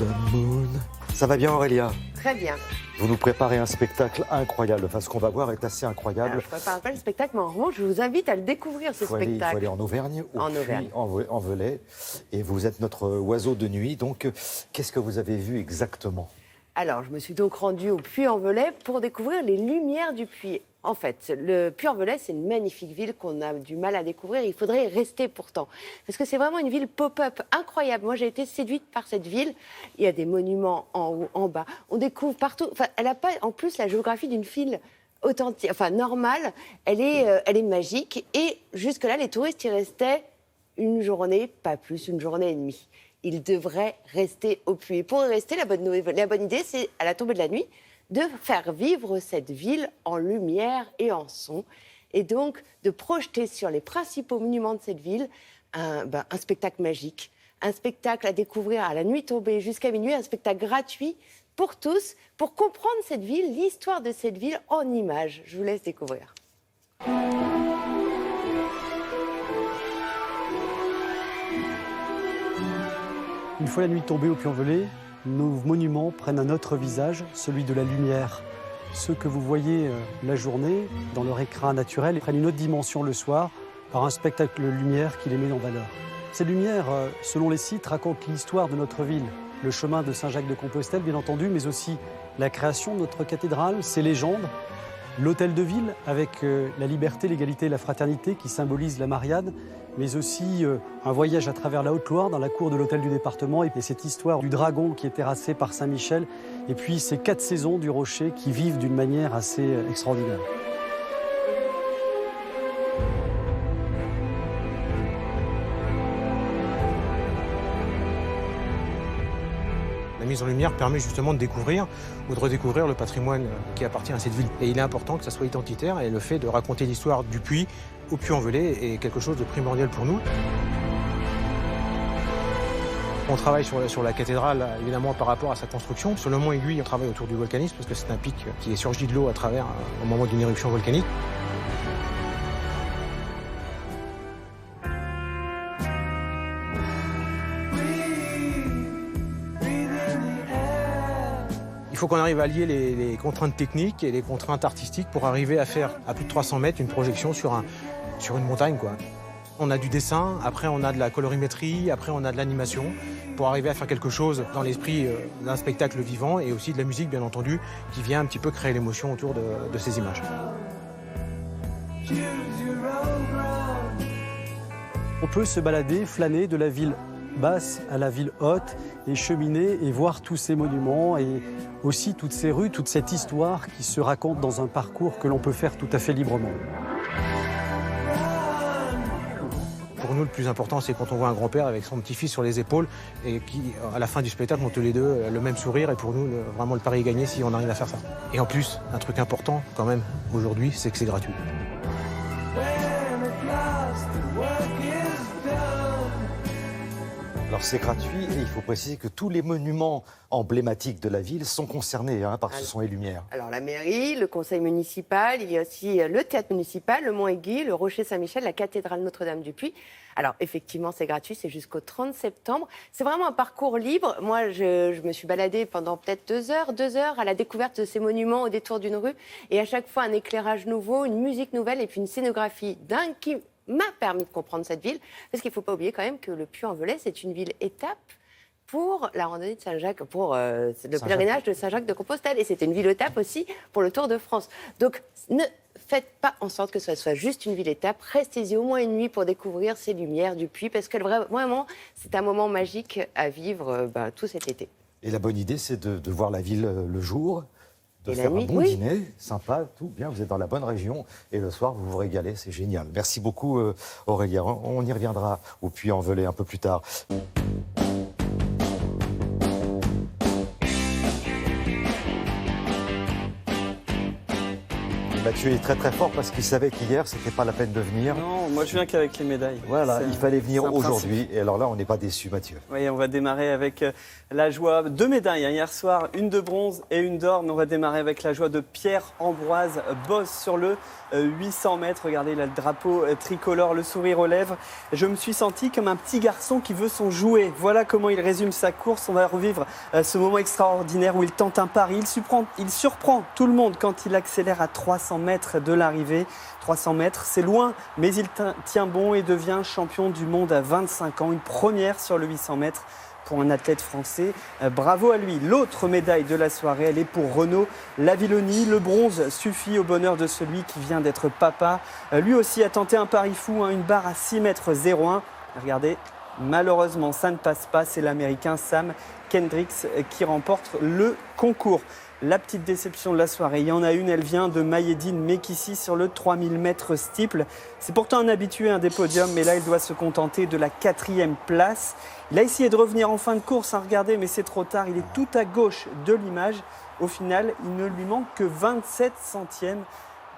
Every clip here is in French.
the moon. Ça va bien Aurélia? Très bien. Vous nous préparez un spectacle incroyable. Enfin, ce qu'on va voir est assez incroyable. Alors, je ne prépare pas le spectacle, mais en revanche, je vous invite à le découvrir, ce spectacle. Il faut aller en Auvergne, en Velay. Et vous êtes notre oiseau de nuit. Donc, qu'est-ce que vous avez vu exactement? Alors, je me suis donc rendue au Puy-en-Velay pour découvrir les lumières du Puy. En fait, le Puy-en-Velay, c'est une magnifique ville qu'on a du mal à découvrir. Il faudrait y rester pourtant. Parce que c'est vraiment une ville pop-up incroyable. Moi, j'ai été séduite par cette ville. Il y a des monuments en haut, en bas. On découvre partout. Enfin, elle n'a pas, en plus, la géographie d'une ville authentique, enfin normale. Elle est magique. Et jusque-là, les touristes y restaient une journée, pas plus, une journée et demie. Ils devraient rester au Puy. Et pour y rester, la bonne idée, c'est à la tombée de la nuit, de faire vivre cette ville en lumière et en son, et donc de projeter sur les principaux monuments de cette ville un spectacle magique, un spectacle à découvrir à la nuit tombée jusqu'à minuit, un spectacle gratuit pour tous, pour comprendre cette ville, l'histoire de cette ville en images. Je vous laisse découvrir. Une fois la nuit tombée au Puy-en-Velay, nos monuments prennent un autre visage, celui de la lumière. Ceux que vous voyez la journée, dans leur écrin naturel, prennent une autre dimension le soir par un spectacle de lumière qui les met en valeur. Ces lumières, selon les sites, racontent l'histoire de notre ville, le chemin de Saint-Jacques-de-Compostelle, bien entendu, mais aussi la création de notre cathédrale, ses légendes, l'hôtel de ville avec la liberté, l'égalité et la fraternité qui symbolise la Marianne, mais aussi un voyage à travers la Haute-Loire dans la cour de l'hôtel du département et cette histoire du dragon qui est terrassé par Saint-Michel et puis ces 4 saisons du Rocher qui vivent d'une manière assez extraordinaire. La mise en lumière permet justement de découvrir ou de redécouvrir le patrimoine qui appartient à cette ville. Et il est important que ça soit identitaire et le fait de raconter l'histoire du Puy au Puy-en-Velay est quelque chose de primordial pour nous. On travaille sur la cathédrale, évidemment, par rapport à sa construction. Sur le mont Aiguille, on travaille autour du volcanisme parce que c'est un pic qui est surgi de l'eau au moment d'une éruption volcanique. Il faut qu'on arrive à lier les contraintes techniques et les contraintes artistiques pour arriver à faire à plus de 300 mètres une projection sur une montagne, quoi. On a du dessin, après on a de la colorimétrie, après on a de l'animation pour arriver à faire quelque chose dans l'esprit d'un spectacle vivant et aussi de la musique, bien entendu, qui vient un petit peu créer l'émotion autour de ces images. On peut se balader, flâner de la ville basse à la ville haute et cheminer et voir tous ces monuments et aussi toutes ces rues, toute cette histoire qui se raconte dans un parcours que l'on peut faire tout à fait librement. Pour nous, le plus important, c'est quand on voit un grand-père avec son petit-fils sur les épaules et qui, à la fin du spectacle, ont tous les deux le même sourire. Et pour nous, vraiment, le pari est gagné si on arrive à faire ça. Et en plus, un truc important, quand même, aujourd'hui, c'est que c'est gratuit. Alors c'est gratuit et il faut préciser que tous les monuments emblématiques de la ville sont concernés par ce son et lumière. Alors la mairie, le conseil municipal, il y a aussi le théâtre municipal, le Mont Aiguille, le Rocher Saint-Michel, la cathédrale Notre-Dame-du-Puy. Alors effectivement c'est gratuit, c'est jusqu'au 30 septembre. C'est vraiment un parcours libre. Moi je me suis baladée pendant peut-être 2 heures à la découverte de ces monuments au détour d'une rue. Et à chaque fois un éclairage nouveau, une musique nouvelle et puis une scénographie dingue qui m'a permis de comprendre cette ville, parce qu'il ne faut pas oublier quand même que le Puy-en-Velay, c'est une ville étape pour la randonnée de Saint-Jacques, pour le pèlerinage de Saint-Jacques-de-Compostelle. Et c'était une ville étape aussi pour le Tour de France. Donc ne faites pas en sorte que ce soit juste une ville étape. Restez-y au moins une nuit pour découvrir ces lumières du Puy, parce que vraiment, c'est un moment magique à vivre tout cet été. Et la bonne idée, c'est de voir la ville le jour, de et faire nuit, un bon dîner, sympa, tout bien, vous êtes dans la bonne région, et le soir, vous vous régalez, c'est génial. Merci beaucoup, Aurélia. On y reviendra au Puy-en-Velay un peu plus tard. Mathieu est très très fort parce qu'il savait qu'hier, c'était pas la peine de venir. Non, moi je viens qu'avec les médailles. Voilà, il fallait venir c'est un aujourd'hui. Et alors là, on n'est pas déçus, Mathieu. Oui, on va démarrer avec la joie. 2 médailles hier soir, une de bronze et une d'or. Mais on va démarrer avec la joie de Pierre-Ambroise Boss sur le 800 mètres. Regardez, il a le drapeau tricolore, le sourire aux lèvres. Je me suis senti comme un petit garçon qui veut son jouet. Voilà comment il résume sa course. On va revivre ce moment extraordinaire où il tente un pari. Il surprend tout le monde quand il accélère à 300 mètres de l'arrivée. 300 mètres, c'est loin, mais il tient bon et devient champion du monde à 25 ans. Une première sur le 800 mètres pour un athlète français. Bravo à lui. L'autre médaille de la soirée, elle est pour Renaud Lavilloni. Le bronze suffit au bonheur de celui qui vient d'être papa. Lui aussi a tenté un pari fou, une barre à 6,01 mètres. Regardez, malheureusement, ça ne passe pas. C'est l'Américain Sam Kendricks qui remporte le concours. La petite déception de la soirée, il y en a une, elle vient de Maïeddine Mekissi sur le 3000 mètres steeple. C'est pourtant un habitué des podiums, mais là il doit se contenter de la 4e place. Il a essayé de revenir en fin de course, regardez, mais c'est trop tard, il est tout à gauche de l'image. Au final, il ne lui manque que 27 centièmes.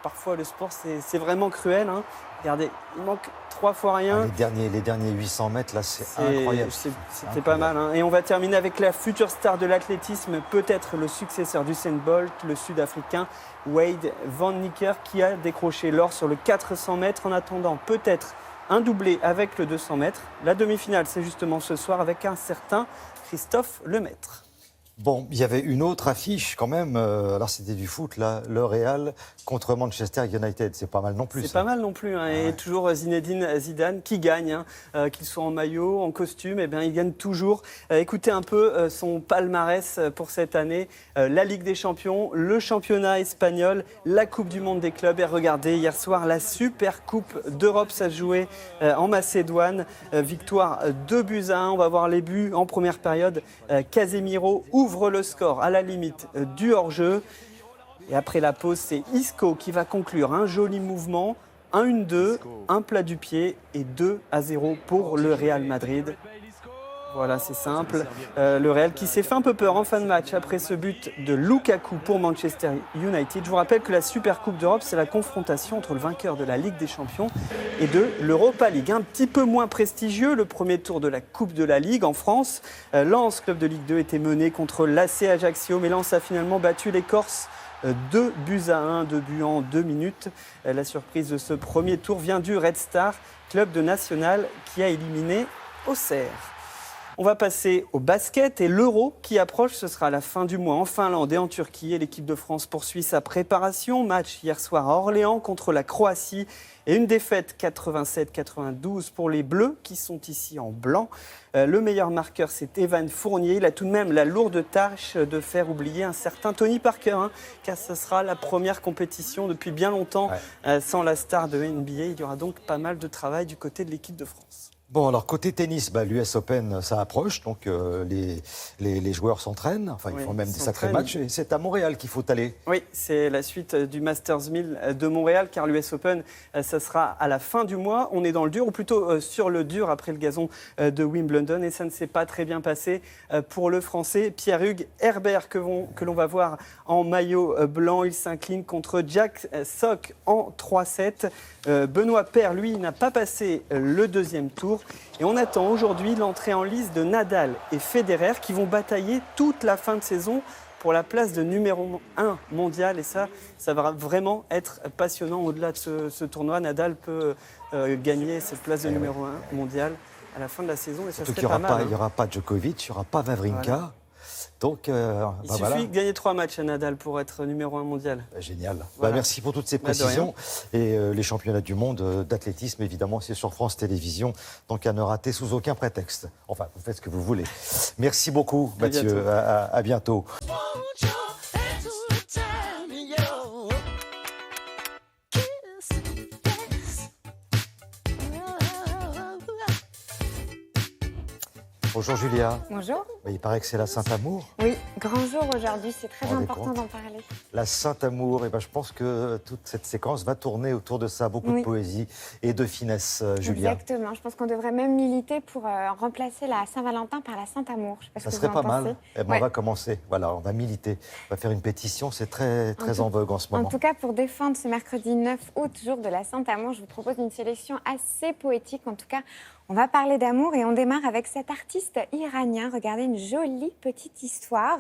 Parfois le sport c'est vraiment cruel. Regardez, il manque 3 fois rien. Les derniers 800 mètres, là, c'est incroyable. C'était pas mal. Et on va terminer avec la future star de l'athlétisme, peut-être le successeur d'Usain Bolt, le Sud-Africain Wade Van Niekerk, qui a décroché l'or sur le 400 mètres en attendant peut-être un doublé avec le 200 mètres. La demi-finale, c'est justement ce soir avec un certain Christophe Lemaître. Bon, il y avait une autre affiche quand même. Alors c'était du foot, là, le Real contre Manchester United. C'est pas mal non plus. C'est pas mal non plus. Et toujours Zinedine Zidane qui gagne, qu'il soit en maillot, en costume, il gagne toujours. Écoutez un peu son palmarès pour cette année. La Ligue des Champions, le championnat espagnol, la Coupe du Monde des clubs. Et regardez, hier soir, la Super Coupe d'Europe, ça se jouait en Macédoine. Victoire 2-1. On va voir les buts en première période. Casemiro ouvre le score à la limite du hors-jeu. Et après la pause, c'est Isco qui va conclure un joli mouvement. 1-1-2, un plat du pied et 2-0 pour le Real Madrid. Voilà, c'est simple. Le Real qui s'est fait un peu peur en fin de match après ce but de Lukaku pour Manchester United. Je vous rappelle que la Super Coupe d'Europe, c'est la confrontation entre le vainqueur de la Ligue des Champions et de l'Europa League. Un petit peu moins prestigieux, le premier tour de la Coupe de la Ligue en France. Lens, club de Ligue 2, était mené contre l'AC Ajaccio, mais Lens a finalement battu les Corses 2-1, 2 buts en 2 minutes. La surprise de ce premier tour vient du Red Star, club de national qui a éliminé Auxerre. On va passer au basket et l'Euro qui approche, ce sera à la fin du mois en Finlande et en Turquie. Et l'équipe de France poursuit sa préparation. Match hier soir à Orléans contre la Croatie et une défaite 87-92 pour les Bleus qui sont ici en blanc. Le meilleur marqueur, c'est Evan Fournier. Il a tout de même la lourde tâche de faire oublier un certain Tony Parker, car ce sera la première compétition depuis bien longtemps sans la star de NBA. Il y aura donc pas mal de travail du côté de l'équipe de France. Bon, alors côté tennis, l'US Open, ça approche, donc les joueurs s'entraînent, ils font même des sacrés matchs, et c'est à Montréal qu'il faut aller. Oui, c'est la suite du Masters 1000 de Montréal, car l'US Open, ça sera à la fin du mois. On est dans le dur, ou plutôt sur le dur, après le gazon de Wimbledon, et ça ne s'est pas très bien passé pour le Français Pierre-Hugues Herbert, que l'on va voir en maillot blanc. Il s'incline contre Jack Sock en 3-7. Benoît Paire, lui, n'a pas passé le deuxième tour. Et on attend aujourd'hui l'entrée en lice de Nadal et Federer qui vont batailler toute la fin de saison pour la place de numéro 1 mondial. Et ça va vraiment être passionnant. Au-delà de ce tournoi, Nadal peut gagner cette place de numéro 1 mondial à la fin de la saison. Et ça serait pas mal. Il n'y aura pas Djokovic, il n'y aura pas Wawrinka. Voilà. Donc, il suffit de gagner 3 matchs à Nadal pour être numéro 1 mondial. Génial. Voilà. Merci pour toutes ces précisions. Et les championnats du monde d'athlétisme, évidemment, c'est sur France Télévisions. Donc à ne rater sous aucun prétexte. Enfin, vous faites ce que vous voulez. Merci beaucoup, Mathieu. À bientôt. Bonjour Julia. Bonjour. Il paraît que c'est la Saint-Amour. Oui, grand jour aujourd'hui, c'est très important d'en parler. La Saint-Amour, je pense que toute cette séquence va tourner autour de ça, beaucoup de poésie et de finesse, Julia. Exactement, je pense qu'on devrait même militer pour remplacer la Saint-Valentin par la Saint-Amour. Ça serait pas mal. On va commencer, voilà, on va militer. On va faire une pétition, c'est très en vogue en ce moment. En tout cas, pour défendre ce mercredi 9 août, jour de la Saint-Amour, je vous propose une sélection assez poétique. En tout cas, on va parler d'amour et on démarre avec cet artiste iranien. Regardez, une jolie petite histoire.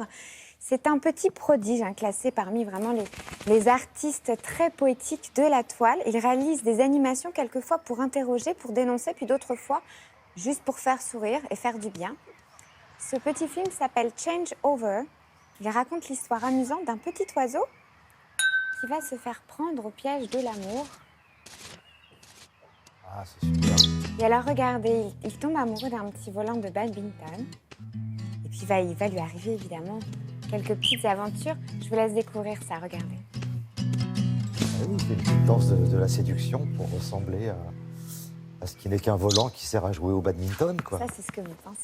C'est un petit prodige, classé parmi vraiment les artistes très poétiques de la toile. Il réalise des animations quelquefois pour interroger, pour dénoncer, puis d'autres fois juste pour faire sourire et faire du bien. Ce petit film s'appelle Change Over. Il raconte l'histoire amusante d'un petit oiseau qui va se faire prendre au piège de l'amour. Ah, c'est super. Et alors, regardez, il tombe amoureux d'un petit volant de badminton. Et puis, il va lui arriver, évidemment, quelques petites aventures. Je vous laisse découvrir ça, regardez. Ah oui, c'est une petite danse de la séduction pour ressembler à ce qui n'est qu'un volant qui sert à jouer au badminton, quoi. Ça, c'est ce que vous pensez.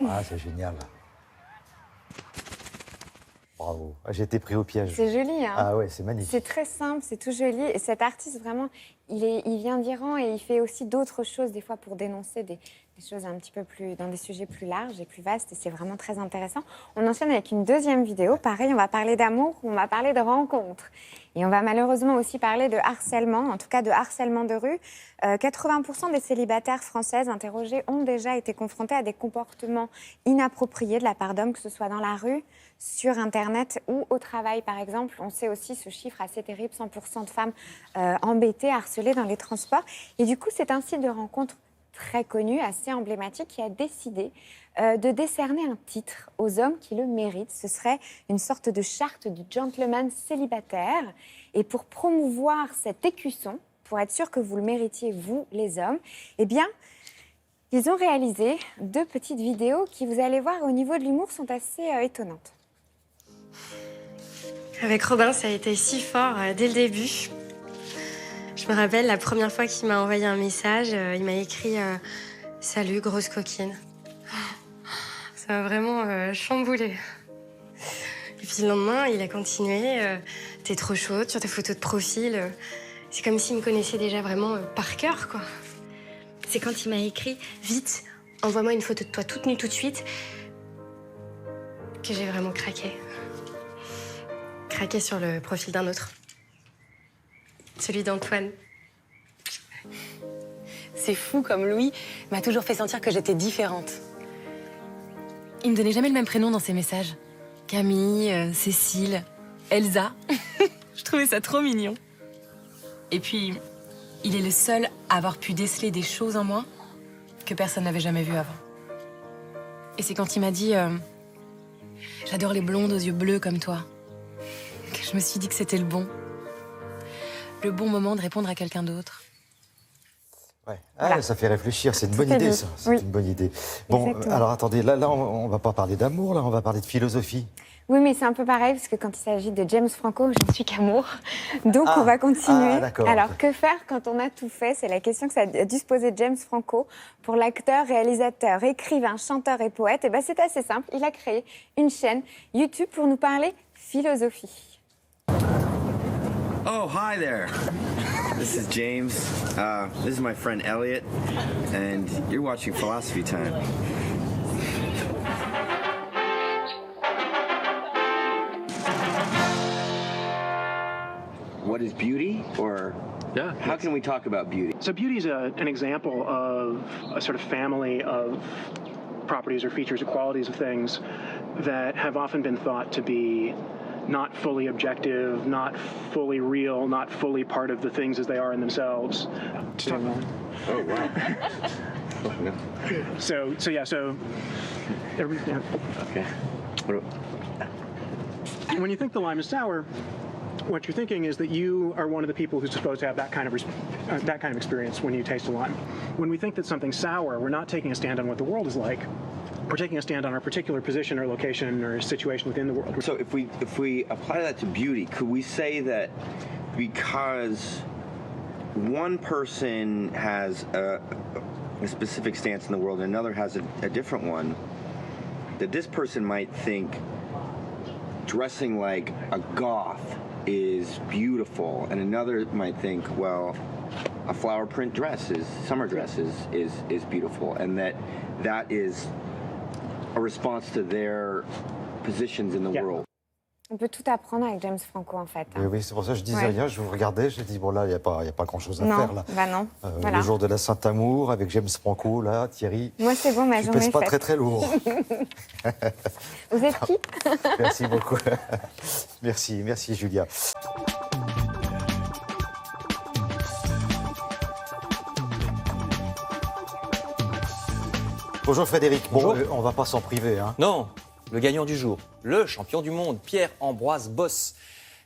Ah, c'est génial. Bravo. J'ai été pris au piège. C'est joli, hein? Ah ouais, c'est magnifique. C'est très simple, c'est tout joli. Et cet artiste, vraiment, il vient d'Iran et il fait aussi d'autres choses, des fois, pour dénoncer des choses un petit peu plus, dans des sujets plus larges et plus vastes. Et c'est vraiment très intéressant. On enchaîne avec une deuxième vidéo. Pareil, on va parler d'amour, on va parler de rencontres. Et on va malheureusement aussi parler de harcèlement, en tout cas de harcèlement de rue. 80% des célibataires françaises interrogées ont déjà été confrontées à des comportements inappropriés de la part d'hommes, que ce soit dans la rue, sur Internet ou au travail, par exemple. On sait aussi ce chiffre assez terrible, 100% de femmes embêtées, harcelées dans les transports. Et du coup, c'est un site de rencontre très connu, assez emblématique, qui a décidé de décerner un titre aux hommes qui le méritent. Ce serait une sorte de charte du gentleman célibataire. Et pour promouvoir cet écusson, pour être sûr que vous le méritiez, vous, les hommes, eh bien, ils ont réalisé 2 petites vidéos qui, vous allez voir, au niveau de l'humour, sont assez étonnantes. Avec Robin, ça a été si fort dès le début. Je me rappelle la première fois qu'il m'a envoyé un message, il m'a écrit « Salut, grosse coquine ». Ça m'a vraiment chamboulé. Et puis le lendemain, il a continué « T'es trop chaude sur tes photos de profil ». C'est comme s'il me connaissait déjà vraiment par cœur, quoi. C'est quand il m'a écrit « Vite, envoie-moi une photo de toi toute nue tout de suite » que j'ai vraiment craqué. Craqué sur le profil d'un autre. Celui d'Antoine. C'est fou comme Louis m'a toujours fait sentir que j'étais différente. Il me donnait jamais le même prénom dans ses messages. Camille, Cécile, Elsa. Je trouvais ça trop mignon. Et puis, il est le seul à avoir pu déceler des choses en moi que personne n'avait jamais vues avant. Et c'est quand il m'a dit « J'adore les blondes aux yeux bleus comme toi » que je me suis dit que c'était le bon moment de répondre à quelqu'un d'autre. Ouais. Ah, voilà. Ça fait réfléchir, c'est une bonne idée, ça. C'est une bonne idée. Bon, exactement. Alors attendez, là on va pas parler d'amour, là, on va parler de philosophie. Oui, mais c'est un peu pareil, parce que quand il s'agit de James Franco, je ne suis qu'amour. Donc on va continuer. Alors, que faire quand on a tout fait? C'est la question que ça a dû se poser James Franco. Pour l'acteur, réalisateur, écrivain, chanteur et poète, et c'est assez simple. Il a créé une chaîne YouTube pour nous parler philosophie. Oh, hi there. This is James. This is my friend Elliot, and you're watching Philosophy Time. What is beauty, or how can we talk about beauty? So beauty is an example of a sort of family of properties or features or qualities of things that have often been thought to be not fully objective, not fully real, not fully part of the things as they are in themselves. Oh, wow. So. Okay. When you think the lime is sour, what you're thinking is that you are one of the people who's supposed to have that kind of experience when you taste a lime. When we think that something's sour, we're not taking a stand on what the world is like. we're taking a stand on our particular position or location or situation within the world. So if we apply that to beauty, could we say that because one person has a specific stance in the world and another has a different one, that this person might think dressing like a goth is beautiful, and another might think, well, a flower print dress summer dress is beautiful, and that is a response to their positions in the world. On peut tout apprendre avec James Franco, en fait. Oui, c'est pour ça que je disais hier, je vous regardais, j'ai dit, bon là, il n'y a pas grand-chose à faire. Là. Bah non, voilà. Le jour de la Saint-Amour, avec James Franco, là, Thierry. Moi, c'est bon, ma journée est faite. Tu pèses pas très lourd. Vous êtes qui? Merci beaucoup. Merci Julia. Bonjour Frédéric. Bonjour. Bon, on ne va pas s'en priver. Hein. Non, le gagnant du jour, le champion du monde, Pierre-Ambroise Boss.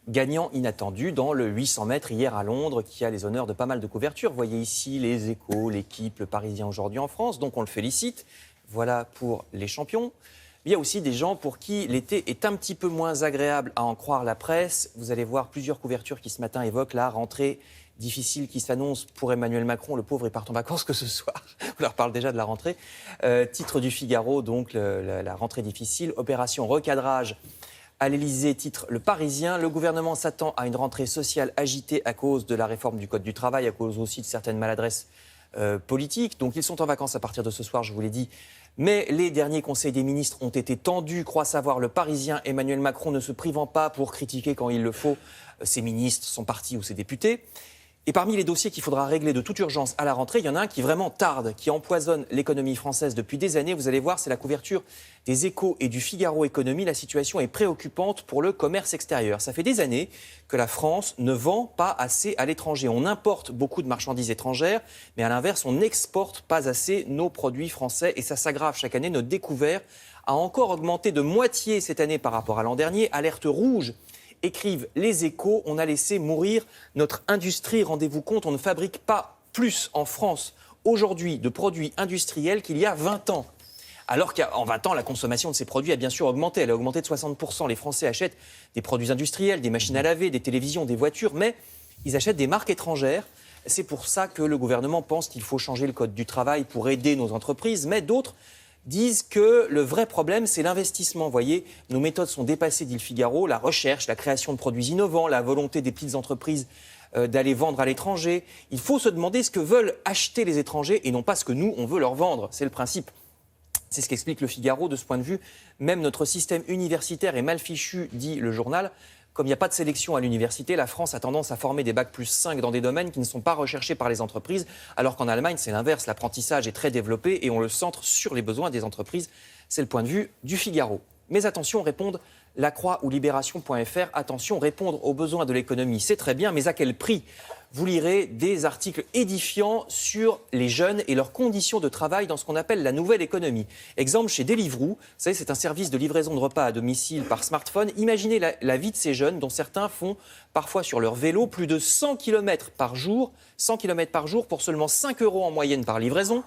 Gagnant inattendu dans le 800 mètres hier à Londres, qui a les honneurs de pas mal de couvertures. Vous voyez ici les Échos, l'Équipe, le Parisien aujourd'hui en France, donc on le félicite. Voilà pour les champions. Il y a aussi des gens pour qui l'été est un petit peu moins agréable à en croire la presse. Vous allez voir plusieurs couvertures qui ce matin évoquent la rentrée difficile qui s'annonce pour Emmanuel Macron. Le pauvre, il part en vacances que ce soir. On leur parle déjà de la rentrée. Titre du Figaro, donc la rentrée difficile. Opération recadrage à l'Élysée, titre Le Parisien. Le gouvernement s'attend à une rentrée sociale agitée à cause de la réforme du Code du travail, à cause aussi de certaines maladresses politiques. Donc ils sont en vacances à partir de ce soir, je vous l'ai dit. Mais les derniers conseils des ministres ont été tendus, croit savoir Le Parisien. Emmanuel Macron ne se privant pas pour critiquer quand il le faut ses ministres, son parti ou ses députés. Et parmi les dossiers qu'il faudra régler de toute urgence à la rentrée, il y en a un qui vraiment tarde, qui empoisonne l'économie française depuis des années. Vous allez voir, c'est la couverture des Échos et du Figaro Économie. La situation est préoccupante pour le commerce extérieur. Ça fait des années que la France ne vend pas assez à l'étranger. On importe beaucoup de marchandises étrangères, mais à l'inverse, on n'exporte pas assez nos produits français. Et ça s'aggrave chaque année. Notre découvert a encore augmenté de moitié cette année par rapport à l'an dernier. Alerte rouge. Écrivent les Échos, on a laissé mourir notre industrie. Rendez-vous compte, on ne fabrique pas plus en France aujourd'hui de produits industriels qu'il y a 20 ans. Alors qu'en 20 ans, la consommation de ces produits a bien sûr augmenté. Elle a augmenté de 60%. Les Français achètent des produits industriels, des machines à laver, des télévisions, des voitures, mais ils achètent des marques étrangères. C'est pour ça que le gouvernement pense qu'il faut changer le Code du travail pour aider nos entreprises, mais d'autres disent que le vrai problème, c'est l'investissement. Vous voyez, nos méthodes sont dépassées, dit le Figaro, la recherche, la création de produits innovants, la volonté des petites entreprises d'aller vendre à l'étranger. Il faut se demander ce que veulent acheter les étrangers et non pas ce que nous, on veut leur vendre. C'est le principe. C'est ce qu'explique le Figaro de ce point de vue. Même notre système universitaire est mal fichu, dit le journal. Comme il n'y a pas de sélection à l'université, la France a tendance à former des bac+5 dans des domaines qui ne sont pas recherchés par les entreprises, alors qu'en Allemagne, c'est l'inverse. L'apprentissage est très développé et on le centre sur les besoins des entreprises. C'est le point de vue du Figaro. Mais attention, répondent Lacroix ou Libération.fr. Attention, répondre aux besoins de l'économie, c'est très bien, mais à quel prix ? Vous lirez des articles édifiants sur les jeunes et leurs conditions de travail dans ce qu'on appelle la nouvelle économie. Exemple chez Deliveroo, vous savez, c'est un service de livraison de repas à domicile par smartphone. Imaginez la vie de ces jeunes dont certains font parfois sur leur vélo plus de 100 km par jour pour seulement 5 € en moyenne par livraison.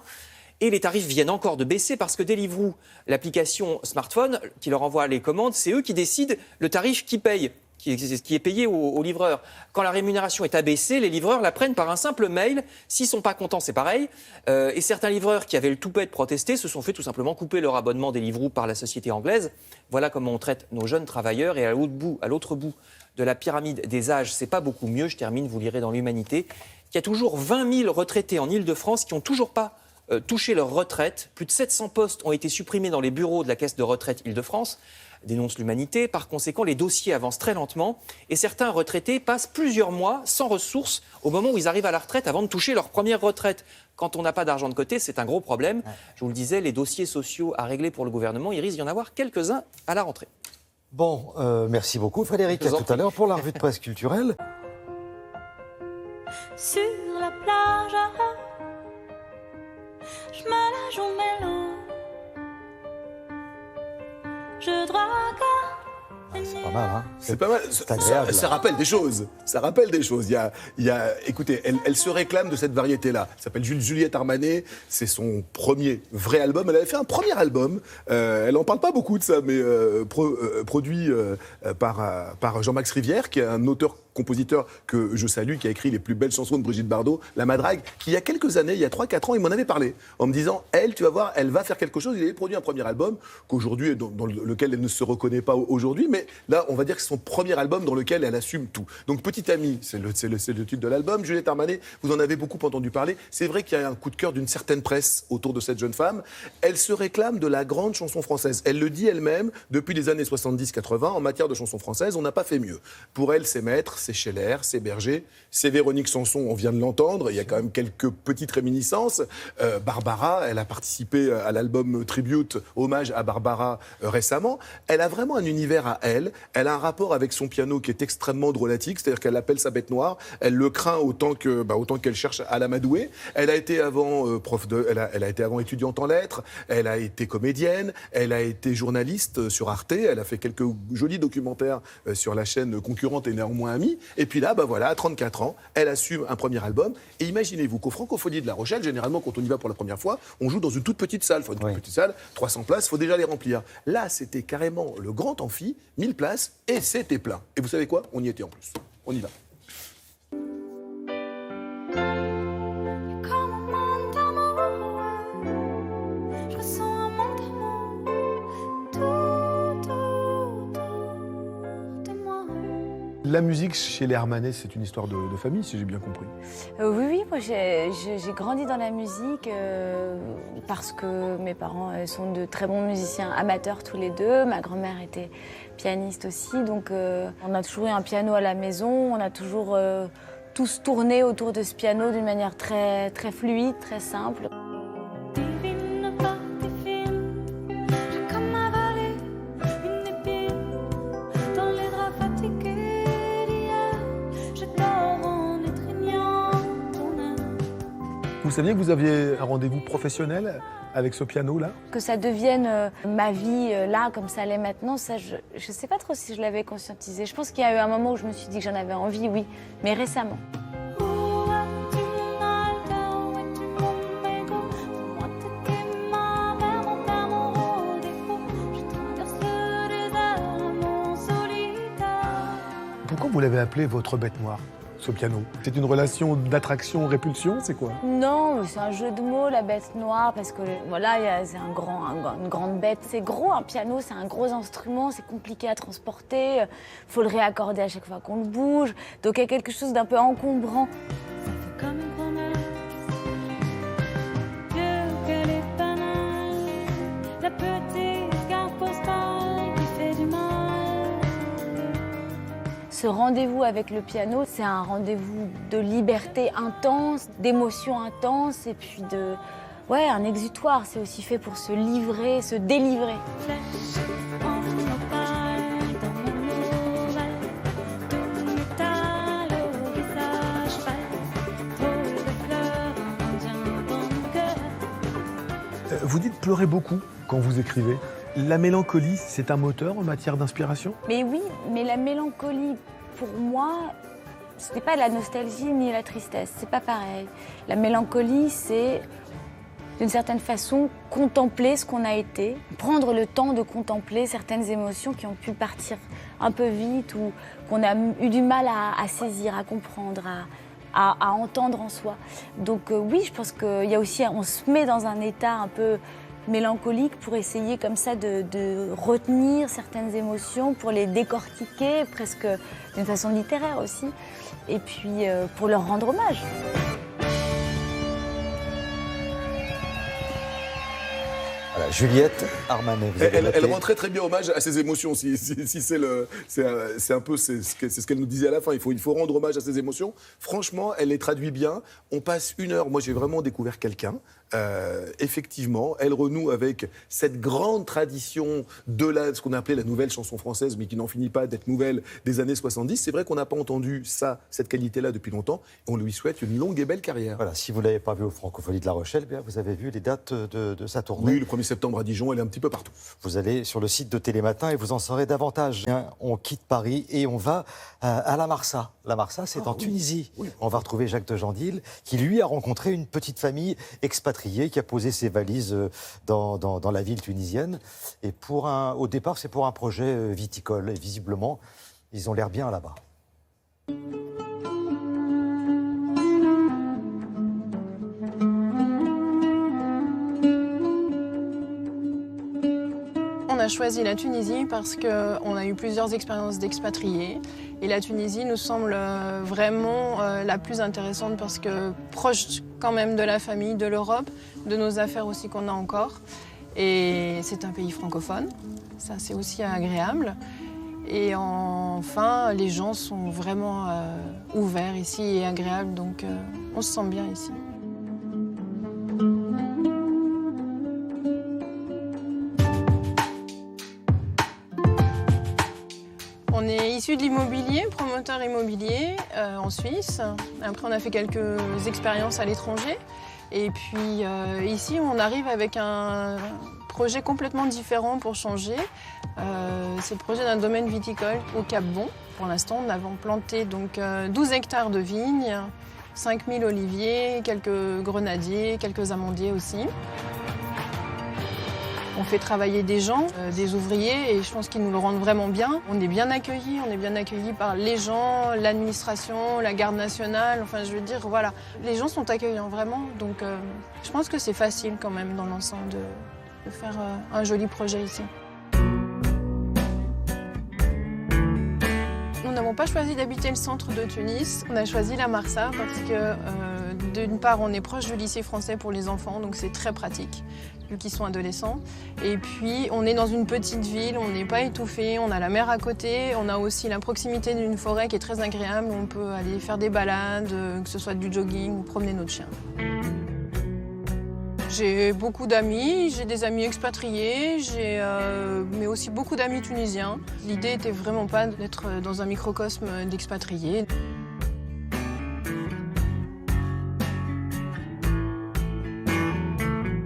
Et les tarifs viennent encore de baisser parce que Deliveroo, l'application smartphone qui leur envoie les commandes, c'est eux qui décident le tarif qu'ils payent, qui est payé aux livreurs. Quand la rémunération est abaissée, les livreurs la prennent par un simple mail. S'ils ne sont pas contents, c'est pareil. Et certains livreurs qui avaient le toupet de protester se sont fait tout simplement couper leur abonnement Deliveroo par la société anglaise. Voilà comment on traite nos jeunes travailleurs. Et à l'autre bout de la pyramide des âges, c'est pas beaucoup mieux. Je termine, vous lirez dans l'Humanité, qu'il y a toujours 20 000 retraités en Ile-de-France qui n'ont toujours pas touché leur retraite. Plus de 700 postes ont été supprimés dans les bureaux de la Caisse de retraite Ile-de-France, dénonce l'Humanité. Par conséquent, les dossiers avancent très lentement et certains retraités passent plusieurs mois sans ressources au moment où ils arrivent à la retraite avant de toucher leur première retraite. Quand on n'a pas d'argent de côté, c'est un gros problème. Je vous le disais, les dossiers sociaux à régler pour le gouvernement, il risque d'y en avoir quelques-uns à la rentrée. Bon, merci beaucoup Frédéric. À tout à l'heure pour la revue de presse culturelle. Sur la plage, je me la joue mélo. Je drague C'est pas mal, hein. C'est pas mal. C'est agréable. Ça rappelle des choses. Ça rappelle des choses. Écoutez, elle se réclame de cette variété-là. Elle s'appelle Juliette Armanet. C'est son premier vrai album. Elle avait fait un premier album. Elle n'en parle pas beaucoup de ça, mais produit par Jean-Max Rivière, qui est un auteur-compositeur que je salue, qui a écrit les plus belles chansons de Brigitte Bardot, La Madrague, qui il y a quelques années, il y a 3-4 ans, il m'en avait parlé, en me disant, tu vas voir, elle va faire quelque chose. Il avait produit un premier album, qu'aujourd'hui, dans lequel elle ne se reconnaît pas aujourd'hui, mais là, on va dire que c'est son premier album dans lequel elle assume tout. Donc, Petite Amie, c'est le titre de l'album. Juliette Armanet, vous en avez beaucoup entendu parler. C'est vrai qu'il y a un coup de cœur d'une certaine presse autour de cette jeune femme. Elle se réclame de la grande chanson française. Elle le dit elle-même, depuis les années 70-80, en matière de chanson française, on n'a pas fait mieux. Pour elle, c'est Maître, c'est Scheller, c'est Berger, c'est Véronique Sanson, on vient de l'entendre. Il y a quand même quelques petites réminiscences. Barbara, elle a participé à l'album Tribute, hommage à Barbara récemment. Elle a vraiment un univers à elle. Elle a un rapport avec son piano qui est extrêmement drôlatique, c'est-à-dire qu'elle appelle sa bête noire. Elle le craint autant qu'elle cherche à l'amadouer. Elle a été avant elle a été avant étudiante en lettres. Elle a été comédienne. Elle a été journaliste sur Arte. Elle a fait quelques jolis documentaires sur la chaîne concurrente et néanmoins amie. Et puis là, à 34 ans, elle assume un premier album. Et imaginez-vous qu'au Francophonie de La Rochelle, généralement, quand on y va pour la première fois, on joue dans une toute petite salle. Une toute petite salle, 300 places, il faut déjà les remplir. Là, c'était carrément le grand amphi, 1000 places, et c'était plein. Et vous savez quoi ? On y était en plus. On y va. La musique chez les Armanet, c'est une histoire de famille, si j'ai bien compris. Oui, moi j'ai grandi dans la musique parce que mes parents sont de très bons musiciens amateurs tous les deux. Ma grand-mère était pianiste aussi, donc on a toujours eu un piano à la maison. On a toujours tous tourné autour de ce piano d'une manière très, très fluide, très simple. Vous saviez que vous aviez un rendez-vous professionnel avec ce piano-là ? Que ça devienne ma vie là, comme ça l'est maintenant, ça, je ne sais pas trop si je l'avais conscientisé. Je pense qu'il y a eu un moment où je me suis dit que j'en avais envie, oui, mais récemment. Pourquoi vous l'avez appelé votre bête noire ? Ce piano. C'est une relation d'attraction-répulsion, c'est quoi ? Non, c'est un jeu de mots, la bête noire, parce que voilà, c'est une grande bête. C'est gros, un piano, c'est un gros instrument, c'est compliqué à transporter, il faut le réaccorder à chaque fois qu'on le bouge, donc il y a quelque chose d'un peu encombrant. Ça fait comme une promesse, vieux que les bananes, la petite carte postale qui fait du mal. Ce rendez-vous avec le piano, c'est un rendez-vous de liberté intense, d'émotions intenses et puis un exutoire. C'est aussi fait pour se livrer, se délivrer. Vous dites pleurer beaucoup quand vous écrivez. La mélancolie, c'est un moteur en matière d'inspiration ? Mais oui, mais la mélancolie, pour moi, ce n'est pas la nostalgie ni la tristesse, c'est pas pareil. La mélancolie, c'est d'une certaine façon contempler ce qu'on a été, prendre le temps de contempler certaines émotions qui ont pu partir un peu vite ou qu'on a eu du mal à saisir, à comprendre, à entendre en soi. Donc oui, je pense qu'il y a aussi, on se met dans un état un peu mélancolique pour essayer comme ça de retenir certaines émotions, pour les décortiquer presque d'une façon littéraire aussi, et puis pour leur rendre hommage. Voilà, Juliette Armanet. Elle rend très très bien hommage à ses émotions. Si c'est un peu ce qu'elle nous disait à la fin. Il faut rendre hommage à ses émotions. Franchement, elle les traduit bien. On passe 1 heure. Moi, j'ai vraiment découvert quelqu'un. Effectivement, elle renoue avec cette grande tradition de ce qu'on appelait la nouvelle chanson française, mais qui n'en finit pas d'être nouvelle des années 70. C'est vrai qu'on n'a pas entendu cette qualité-là depuis longtemps. On lui souhaite une longue et belle carrière. Voilà, si vous ne l'avez pas vu au Francophonie de La Rochelle, bien, vous avez vu les dates de sa tournée. Oui, le 1er septembre. septembre à Dijon, elle est un petit peu partout. Vous allez sur le site de Télématin et vous en saurez davantage. On quitte Paris et on va à la Marsa. La Marsa, c'est en Tunisie. Oui. On va retrouver Jacques de Jandil, qui lui a rencontré une petite famille expatriée qui a posé ses valises dans la ville tunisienne. Et au départ, c'est pour un projet viticole. Et visiblement, ils ont l'air bien là-bas. On a choisi la Tunisie parce qu'on a eu plusieurs expériences d'expatriés. Et la Tunisie nous semble vraiment la plus intéressante parce que proche quand même de la famille, de l'Europe, de nos affaires aussi qu'on a encore. Et c'est un pays francophone, ça c'est aussi agréable. Et enfin, les gens sont vraiment ouverts ici et agréables, donc on se sent bien ici. On est issu de l'immobilier, promoteur immobilier en Suisse. Après, on a fait quelques expériences à l'étranger. Et puis ici, on arrive avec un projet complètement différent pour changer. C'est le projet d'un domaine viticole au Cap-Bon. Pour l'instant, nous avons planté donc, 12 hectares de vignes, 5000 oliviers, quelques grenadiers, quelques amandiers aussi. On fait travailler des gens, des ouvriers, et je pense qu'ils nous le rendent vraiment bien. On est bien accueillis par les gens, l'administration, la garde nationale. Enfin, je veux dire, voilà, les gens sont accueillants vraiment. Donc, je pense que c'est facile quand même dans l'ensemble de faire un joli projet ici. Nous n'avons pas choisi d'habiter le centre de Tunis. On a choisi la Marsa parce que, d'une part, on est proche du lycée français pour les enfants, donc c'est très pratique, vu qu'ils sont adolescents. Et puis, on est dans une petite ville, on n'est pas étouffé, on a la mer à côté, on a aussi la proximité d'une forêt qui est très agréable, on peut aller faire des balades, que ce soit du jogging ou promener notre chien. J'ai beaucoup d'amis, j'ai des amis expatriés, mais aussi beaucoup d'amis tunisiens. L'idée n'était vraiment pas d'être dans un microcosme d'expatriés.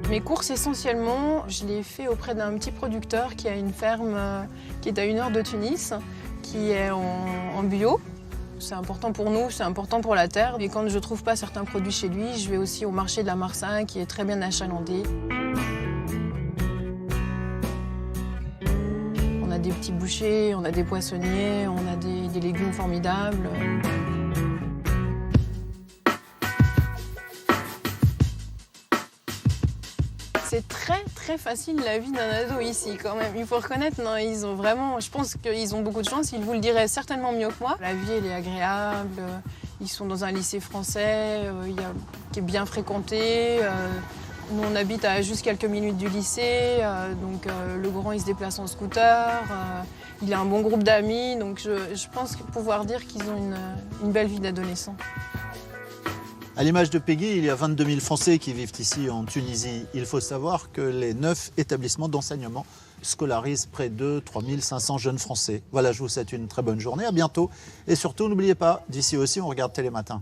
Mes courses, essentiellement, je les fais auprès d'un petit producteur qui a une ferme qui est à 1 heure de Tunis, qui est en bio. C'est important pour nous, c'est important pour la terre. Et quand je ne trouve pas certains produits chez lui, je vais aussi au marché de la Marsa, qui est très bien achalandé. On a des petits bouchers, on a des poissonniers, on a des légumes formidables. C'est très facile la vie d'un ado ici quand même. Il faut reconnaître, non, ils ont vraiment, je pense qu'ils ont beaucoup de chance, ils vous le diraient certainement mieux que moi. La vie elle est agréable, ils sont dans un lycée français qui est bien fréquenté. Nous on habite à juste quelques minutes du lycée, donc le grand il se déplace en scooter, il a un bon groupe d'amis, donc je pense pouvoir dire qu'ils ont une belle vie d'adolescent. À l'image de Peggy, il y a 22 000 Français qui vivent ici en Tunisie. Il faut savoir que les 9 établissements d'enseignement scolarisent près de 3 500 jeunes Français. Voilà, je vous souhaite une très bonne journée, à bientôt. Et surtout, n'oubliez pas, d'ici aussi, on regarde Télématin.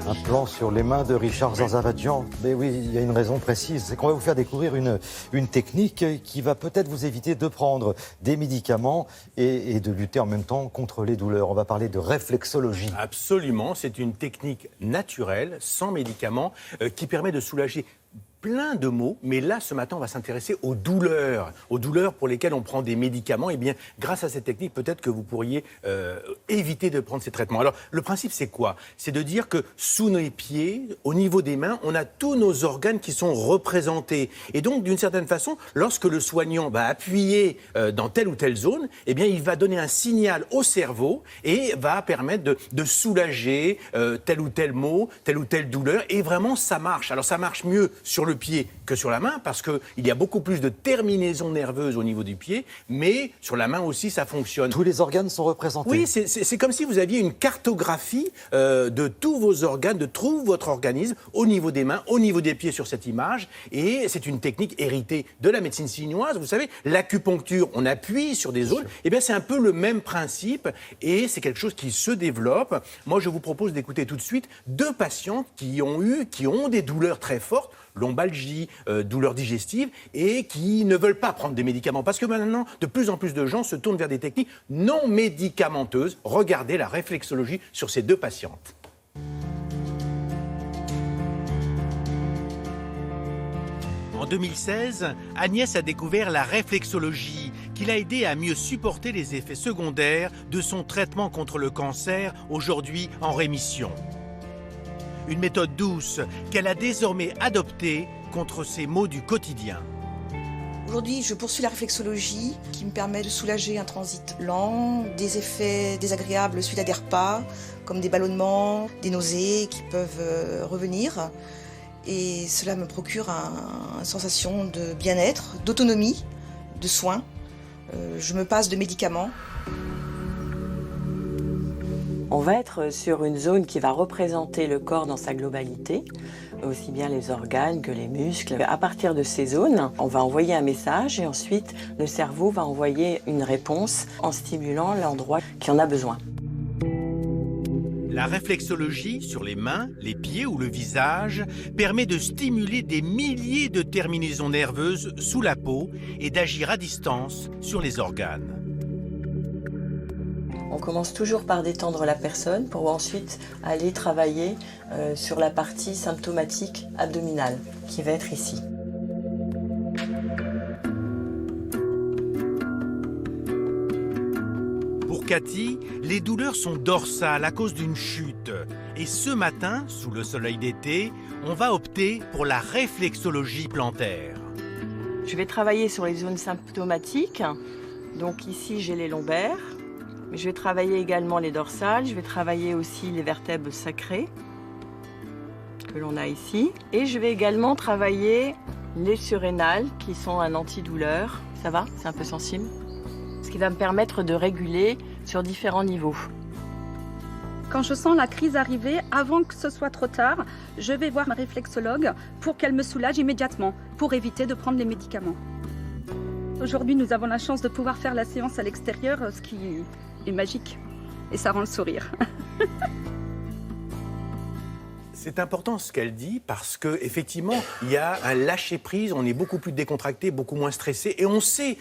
Un plan sur les mains de Richard Zarzavadjian. Mais oui, il y a une raison précise. C'est qu'on va vous faire découvrir une technique qui va peut-être vous éviter de prendre des médicaments et de lutter en même temps contre les douleurs. On va parler de réflexologie. Absolument. C'est une technique naturelle, sans médicaments, qui permet de soulager plein de maux, mais là, ce matin, on va s'intéresser aux douleurs pour lesquelles on prend des médicaments. Eh bien, grâce à cette technique, peut-être que vous pourriez éviter de prendre ces traitements. Alors, le principe, c'est quoi? C'est de dire que sous nos pieds, au niveau des mains, on a tous nos organes qui sont représentés. Et donc, d'une certaine façon, lorsque le soignant va appuyer dans telle ou telle zone, eh bien, il va donner un signal au cerveau et va permettre de soulager tel ou tel mot, telle ou telle douleur. Et vraiment, ça marche. Alors, ça marche mieux sur le le pied que sur la main, parce qu'il y a beaucoup plus de terminaisons nerveuses au niveau du pied, mais sur la main aussi, ça fonctionne. Tous les organes sont représentés. Oui, c'est comme si vous aviez une cartographie de tous vos organes, de tout votre organisme, au niveau des mains, au niveau des pieds sur cette image. Et c'est une technique héritée de la médecine chinoise. Vous savez, l'acupuncture, on appuie sur des zones. Eh bien, c'est un peu le même principe et c'est quelque chose qui se développe. Moi, je vous propose d'écouter tout de suite 2 patientes qui ont des douleurs très fortes, lombalgie, douleurs digestives, et qui ne veulent pas prendre des médicaments. Parce que maintenant, de plus en plus de gens se tournent vers des techniques non médicamenteuses. Regardez la réflexologie sur ces 2 patientes. En 2016, Agnès a découvert la réflexologie, qui l'a aidé à mieux supporter les effets secondaires de son traitement contre le cancer, aujourd'hui en rémission. Une méthode douce qu'elle a désormais adoptée contre ses maux du quotidien. Aujourd'hui, je poursuis la réflexologie qui me permet de soulager un transit lent, des effets désagréables suite à des repas, comme des ballonnements, des nausées qui peuvent revenir. Et cela me procure une sensation de bien-être, d'autonomie, de soins. Je me passe de médicaments. On va être sur une zone qui va représenter le corps dans sa globalité, aussi bien les organes que les muscles. À partir de ces zones, on va envoyer un message et ensuite le cerveau va envoyer une réponse en stimulant l'endroit qui en a besoin. La réflexologie sur les mains, les pieds ou le visage permet de stimuler des milliers de terminaisons nerveuses sous la peau et d'agir à distance sur les organes. On commence toujours par détendre la personne pour ensuite aller travailler sur la partie symptomatique abdominale qui va être ici. Pour Cathy, les douleurs sont dorsales à cause d'une chute. Et ce matin, sous le soleil d'été, on va opter pour la réflexologie plantaire. Je vais travailler sur les zones symptomatiques. Donc ici, j'ai les lombaires. Mais je vais travailler également les dorsales. Je vais travailler aussi les vertèbres sacrées que l'on a ici. Et je vais également travailler les surrénales qui sont un antidouleur. Ça va? C'est un peu sensible. Ce qui va me permettre de réguler sur différents niveaux. Quand je sens la crise arriver, avant que ce soit trop tard, je vais voir ma réflexologue pour qu'elle me soulage immédiatement, pour éviter de prendre les médicaments. Aujourd'hui, nous avons la chance de pouvoir faire la séance à l'extérieur, ce qui est magique. Et ça rend le sourire. C'est important ce qu'elle dit parce qu'effectivement, il y a un lâcher-prise, on est beaucoup plus décontracté, beaucoup moins stressé et on sait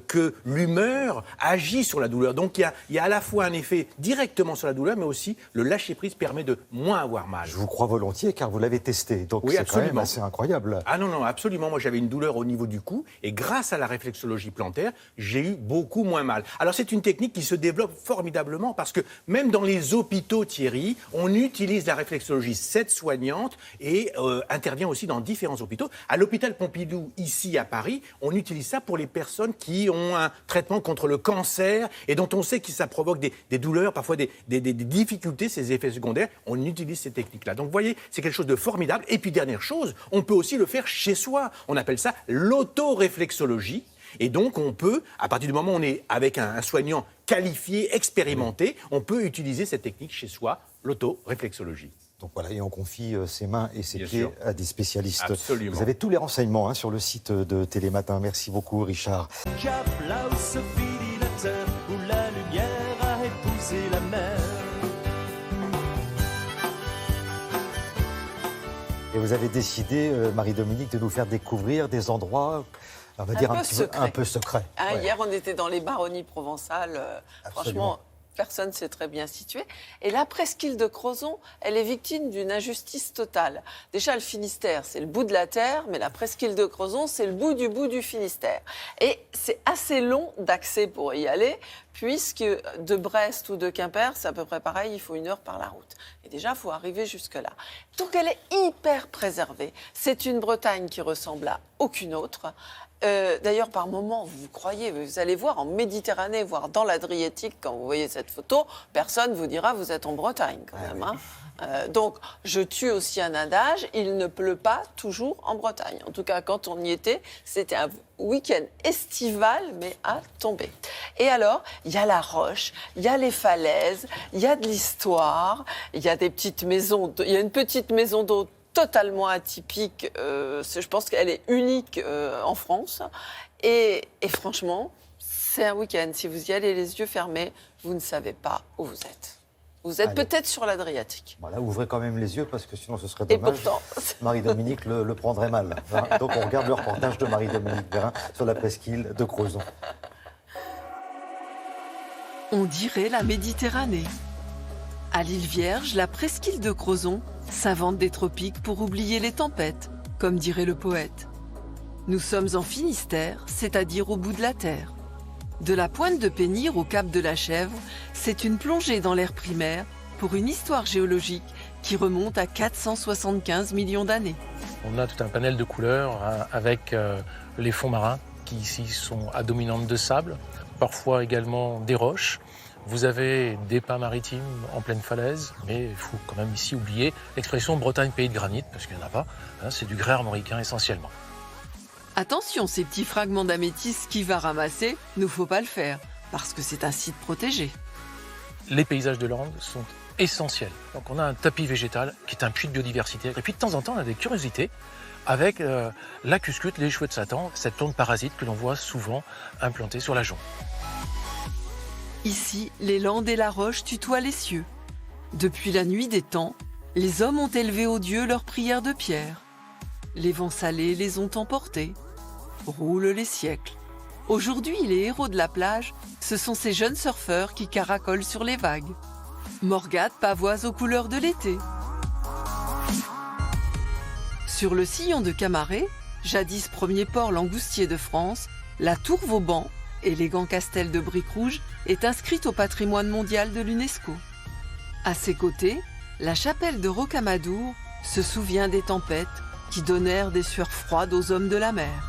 que l'humeur agit sur la douleur. Donc il y a à la fois un effet directement sur la douleur, mais aussi le lâcher-prise permet de moins avoir mal. Je vous crois volontiers car vous l'avez testé, donc oui, c'est quand même assez incroyable. Ah non, absolument. Moi, j'avais une douleur au niveau du cou et grâce à la réflexologie plantaire, j'ai eu beaucoup moins mal. Alors c'est une technique qui se développe formidablement parce que même dans les hôpitaux, Thierry, on utilise la réflexologie soignante et intervient aussi dans différents hôpitaux. À l'hôpital Pompidou, ici à Paris, on utilise ça pour les personnes qui ont un traitement contre le cancer et dont on sait que ça provoque des douleurs, parfois des difficultés, ces effets secondaires. On utilise ces techniques-là. Donc vous voyez, c'est quelque chose de formidable. Et puis dernière chose, on peut aussi le faire chez soi. On appelle ça l'autoréflexologie. Et donc, on peut, à partir du moment où on est avec un soignant qualifié, expérimenté, on peut utiliser cette technique chez soi, l'autoréflexologie. Donc voilà, et on confie ses mains et ses pieds à des spécialistes. Absolument. Vous avez tous les renseignements sur le site de Télématin. Merci beaucoup, Richard. Cap là où se finit la terre, où la lumière a épousé la mer. Et vous avez décidé, Marie-Dominique, de nous faire découvrir des endroits, on va dire un peu secrets. Hein, ouais. Hier, on était dans les baronnies provençales. Franchement, personne ne s'est très bien situé. Et la presqu'île de Crozon, elle est victime d'une injustice totale. Déjà, le Finistère, c'est le bout de la terre, mais la presqu'île de Crozon, c'est le bout du Finistère. Et c'est assez long d'accès pour y aller, puisque de Brest ou de Quimper, c'est à peu près pareil, il faut 1 heure par la route. Et déjà, il faut arriver jusque-là. Donc elle est hyper préservée. C'est une Bretagne qui ressemble à aucune autre. D'ailleurs, par moments, vous croyez, vous allez voir en Méditerranée, voire dans l'Adriatique, quand vous voyez cette photo, personne ne vous dira vous êtes en Bretagne quand même. Hein. Donc, je tue aussi un adage, il ne pleut pas toujours en Bretagne. En tout cas, quand on y était, c'était un week-end estival, mais à tomber. Et alors, il y a la roche, il y a les falaises, il y a de l'histoire, il y a des petites maisons, il y a une petite maison d'eau totalement atypique, je pense qu'elle est unique en France. Et franchement, c'est un week-end. Si vous y allez les yeux fermés, vous ne savez pas où vous êtes. Vous êtes peut-être sur l'Adriatique. Voilà, ouvrez quand même les yeux parce que sinon ce serait dommage. Et pourtant... Marie-Dominique le prendrait mal. Hein. Donc on regarde le reportage de Marie-Dominique Perrin sur la presqu'île de Crozon. On dirait la Méditerranée. À l'île Vierge, la presqu'île de Crozon s'invente des tropiques pour oublier les tempêtes, comme dirait le poète. Nous sommes en Finistère, c'est-à-dire au bout de la terre. De la pointe de Pénire au cap de la Chèvre, c'est une plongée dans l'ère primaire pour une histoire géologique qui remonte à 475 millions d'années. On a tout un panel de couleurs hein, avec les fonds marins qui ici sont à dominante de sable, parfois également des roches. Vous avez des pins maritimes en pleine falaise, mais il faut quand même ici oublier l'expression Bretagne pays de granit, parce qu'il n'y en a pas, hein, c'est du grès armoricain essentiellement. Attention, ces petits fragments d'améthyste qu'il va ramasser, ne faut pas le faire, parce que c'est un site protégé. Les paysages de Landes sont essentiels. Donc on a un tapis végétal qui est un puits de biodiversité. Et puis de temps en temps, on a des curiosités avec la cuscute, les chouettes de Satan, cette plante parasite que l'on voit souvent implantée sur la jonc. Ici, les Landes et la roche tutoient les cieux. Depuis la nuit des temps, les hommes ont élevé aux dieux leurs prières de pierre. Les vents salés les ont emportés. Roulent les siècles. Aujourd'hui, les héros de la plage, ce sont ces jeunes surfeurs qui caracolent sur les vagues. Morgade pavoise aux couleurs de l'été. Sur le sillon de Camaret, jadis premier port langoustier de France, la tour Vauban, élégant castel de briques rouges, est inscrite au patrimoine mondial de l'UNESCO. À ses côtés, la chapelle de Rocamadour se souvient des tempêtes qui donnèrent des sueurs froides aux hommes de la mer.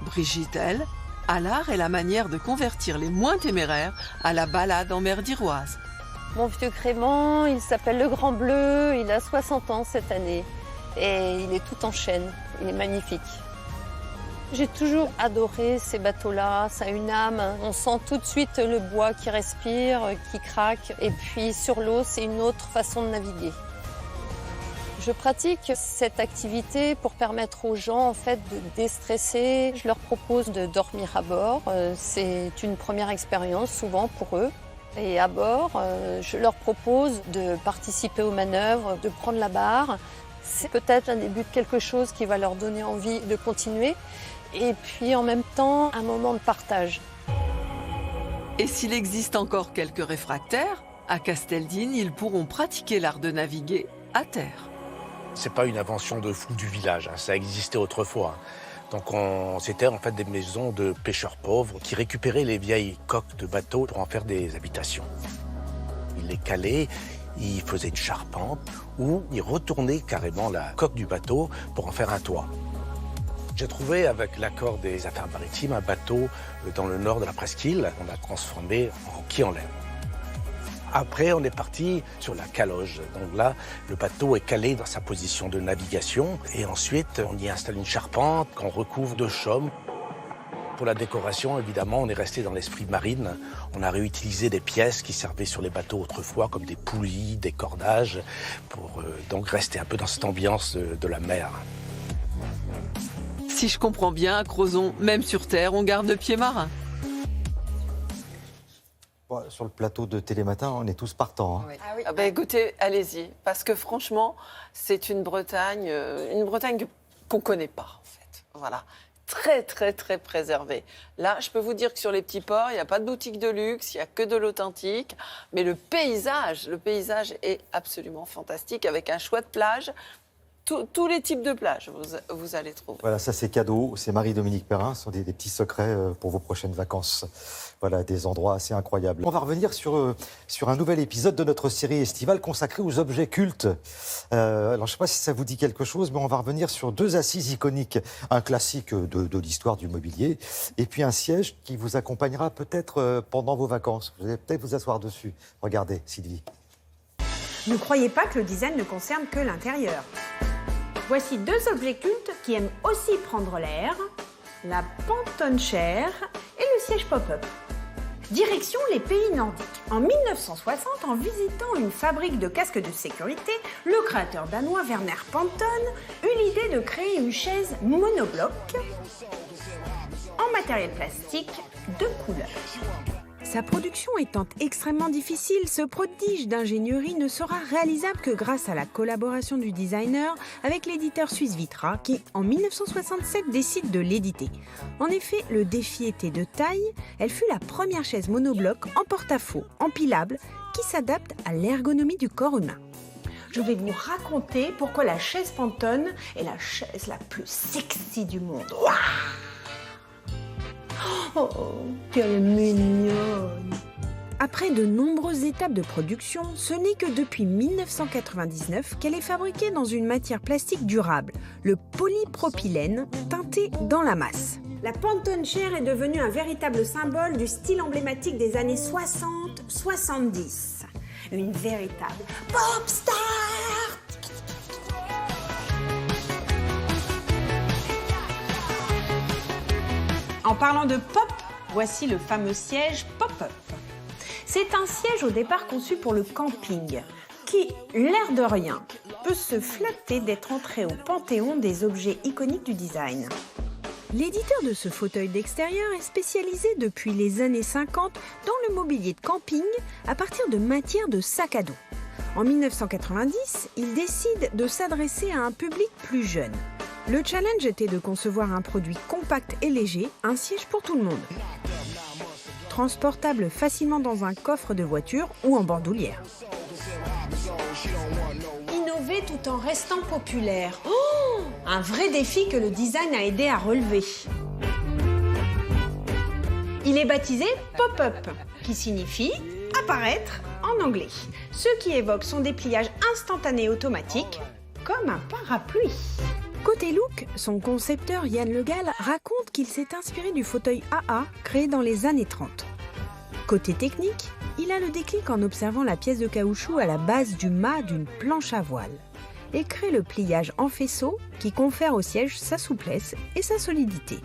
Brigitte, elle, a l'art et la manière de convertir les moins téméraires à la balade en mer d'Iroise. Mon vieux crément, il s'appelle le Grand Bleu, il a 60 ans cette année. Et il est tout en chêne, il est magnifique. J'ai toujours adoré ces bateaux-là, ça a une âme. On sent tout de suite le bois qui respire, qui craque. Et puis sur l'eau, c'est une autre façon de naviguer. Je pratique cette activité pour permettre aux gens en fait, de déstresser. Je leur propose de dormir à bord. C'est une première expérience souvent pour eux. Et à bord, je leur propose de participer aux manœuvres, de prendre la barre. C'est peut-être un début de quelque chose qui va leur donner envie de continuer. Et puis en même temps, un moment de partage. Et s'il existe encore quelques réfractaires, à Casteldine, ils pourront pratiquer l'art de naviguer à terre. C'est pas une invention de fous du village, hein, ça existait autrefois. Donc c'était en fait des maisons de pêcheurs pauvres qui récupéraient les vieilles coques de bateaux pour en faire des habitations. Ils les calaient, ils faisaient une charpente ou ils retournaient carrément la coque du bateau pour en faire un toit. J'ai trouvé avec l'accord des affaires maritimes un bateau dans le nord de la presqu'île. On a transformé en quai en laine. Après, on est parti sur la caloge. Donc là, le bateau est calé dans sa position de navigation. Et ensuite, on y installe une charpente qu'on recouvre de chaume. Pour la décoration, évidemment, on est resté dans l'esprit marine. On a réutilisé des pièces qui servaient sur les bateaux autrefois, comme des poulies, des cordages, pour donc rester un peu dans cette ambiance de la mer. Si je comprends bien, à Crozon, même sur Terre, on garde le pied marin. Sur le plateau de Télématin, on est tous partants. Hein. Oui. Ah oui. Ah bah écoutez, allez-y, parce que franchement, c'est une Bretagne qu'on ne connaît pas, en fait. Voilà. Très, très, très préservée. Là, je peux vous dire que sur les petits ports, il n'y a pas de boutique de luxe, il n'y a que de l'authentique. Mais le paysage est absolument fantastique, avec un choix de plage. tous les types de plages, vous allez trouver. Voilà, ça c'est cadeau. C'est Marie-Dominique Perrin. Ce sont des petits secrets pour vos prochaines vacances. Voilà, des endroits assez incroyables. On va revenir sur un nouvel épisode de notre série estivale consacrée aux objets cultes. Alors, je ne sais pas si ça vous dit quelque chose, mais on va revenir sur 2 assises iconiques. Un classique de l'histoire du mobilier, et puis un siège qui vous accompagnera peut-être pendant vos vacances. Vous allez peut-être vous asseoir dessus. Regardez, Sylvie. Ne croyez pas que le design ne concerne que l'intérieur. Voici 2 objets cultes qui aiment aussi prendre l'air, la Pantone Chair et le siège pop-up. Direction les pays nordiques. En 1960, en visitant une fabrique de casques de sécurité, le créateur danois Werner Pantone eut l'idée de créer une chaise monobloc en matériel plastique de couleur. Sa production étant extrêmement difficile, ce prodige d'ingénierie ne sera réalisable que grâce à la collaboration du designer avec l'éditeur suisse Vitra qui, en 1967, décide de l'éditer. En effet, le défi était de taille. Elle fut la première chaise monobloc en porte-à-faux, empilable, qui s'adapte à l'ergonomie du corps humain. Je vais vous raconter pourquoi la chaise Pantone est la chaise la plus sexy du monde. Ouah! Oh, qu'elle est mignonne! Après de nombreuses étapes de production, ce n'est que depuis 1999 qu'elle est fabriquée dans une matière plastique durable, le polypropylène, teinté dans la masse. La Pantone Chair est devenue un véritable symbole du style emblématique des années 60-70. Une véritable pop star! En parlant de pop, voici le fameux siège pop-up. C'est un siège au départ conçu pour le camping, qui, l'air de rien, peut se flatter d'être entré au panthéon des objets iconiques du design. L'éditeur de ce fauteuil d'extérieur est spécialisé depuis les années 50 dans le mobilier de camping à partir de matières de sac à dos. En 1990, il décide de s'adresser à un public plus jeune. Le challenge était de concevoir un produit compact et léger, un siège pour tout le monde. Transportable facilement dans un coffre de voiture ou en bandoulière. Innover tout en restant populaire. Oh, un vrai défi que le design a aidé à relever. Il est baptisé Pop-up, qui signifie apparaître en anglais. Ce qui évoque son dépliage instantané automatique, comme un parapluie. Côté look, son concepteur Yann Le Gall raconte qu'il s'est inspiré du fauteuil AA créé dans les années 30. Côté technique, il a le déclic en observant la pièce de caoutchouc à la base du mât d'une planche à voile et crée le pliage en faisceau qui confère au siège sa souplesse et sa solidité.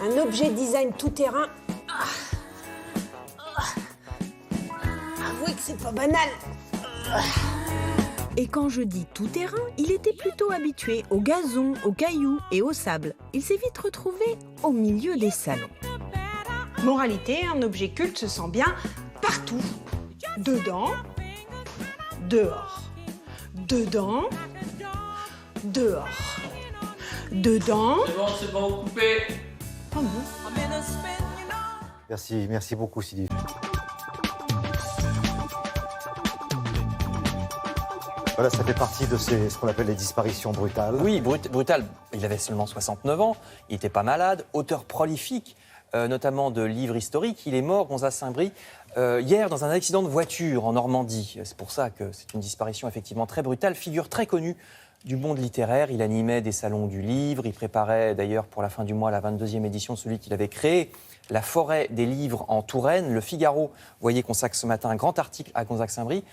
Un objet design tout-terrain. Avouez que c'est pas banal. Et quand je dis tout-terrain, il était plutôt habitué au gazon, aux cailloux et au sable. Il s'est vite retrouvé au milieu des salons. Moralité, un objet culte se sent bien partout. Dedans, dehors. Dedans, dehors. Dedans. C'est bon, coupé. Oh bon. Merci beaucoup Sylvie. Voilà, ça fait partie de ce qu'on appelle les disparitions brutales. Oui, brutal. Il avait seulement 69 ans, il n'était pas malade, auteur prolifique, notamment de livres historiques. Il est mort, Gonzague Saint-Brie, hier dans un accident de voiture en Normandie. C'est pour ça que c'est une disparition effectivement très brutale. Figure très connue du monde littéraire. Il animait des salons du livre. Il préparait d'ailleurs pour la fin du mois la 22e édition de celui qu'il avait créé, La forêt des livres en Touraine. Le Figaro, vous voyez, consacre ce matin un grand article à Gonzague Saint-Brie.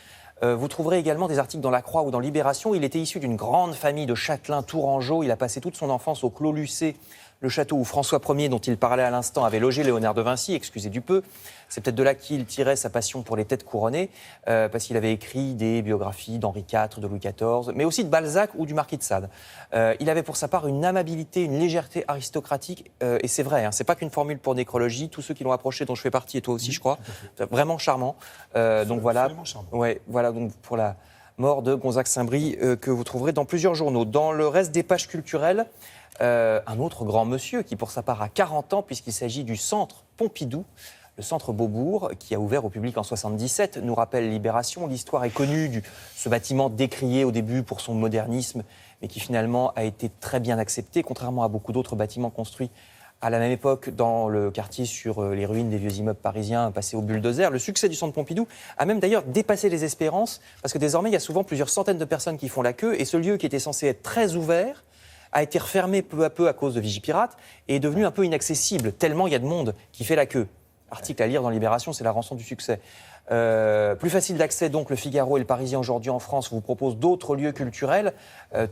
Vous trouverez également des articles dans La Croix ou dans Libération. Il était issu d'une grande famille de châtelains tourangeaux. Il a passé toute son enfance au Clos Lucé, le château où François Ier, dont il parlait à l'instant, avait logé Léonard de Vinci, excusez du peu. C'est peut-être de là qu'il tirait sa passion pour les têtes couronnées, parce qu'il avait écrit des biographies d'Henri IV, de Louis XIV, mais aussi de Balzac ou du Marquis de Sade. Il avait pour sa part une amabilité, une légèreté aristocratique, et c'est vrai, hein, c'est pas qu'une formule pour nécrologie. Tous ceux qui l'ont approché, dont je fais partie, et toi aussi, je crois, vraiment charmant. Donc voilà, ouais, voilà donc pour la mort de Gonzague Saint-Brie, que vous trouverez dans plusieurs journaux. Dans le reste des pages culturelles, un autre grand monsieur qui, pour sa part, a 40 ans, puisqu'il s'agit du Centre Pompidou. Le centre Beaubourg, qui a ouvert au public en 77, nous rappelle Libération. L'histoire est connue de ce bâtiment décrié au début pour son modernisme, mais qui finalement a été très bien accepté, contrairement à beaucoup d'autres bâtiments construits à la même époque dans le quartier sur les ruines des vieux immeubles parisiens passés au bulldozer. Le succès du centre Pompidou a même d'ailleurs dépassé les espérances, parce que désormais il y a souvent plusieurs centaines de personnes qui font la queue, et ce lieu qui était censé être très ouvert a été refermé peu à peu à cause de Vigipirate et est devenu un peu inaccessible, tellement il y a de monde qui fait la queue. Article à lire dans Libération, c'est la rançon du succès. Plus facile d'accès, donc, le Figaro et le Parisien aujourd'hui en France vous proposent d'autres lieux culturels,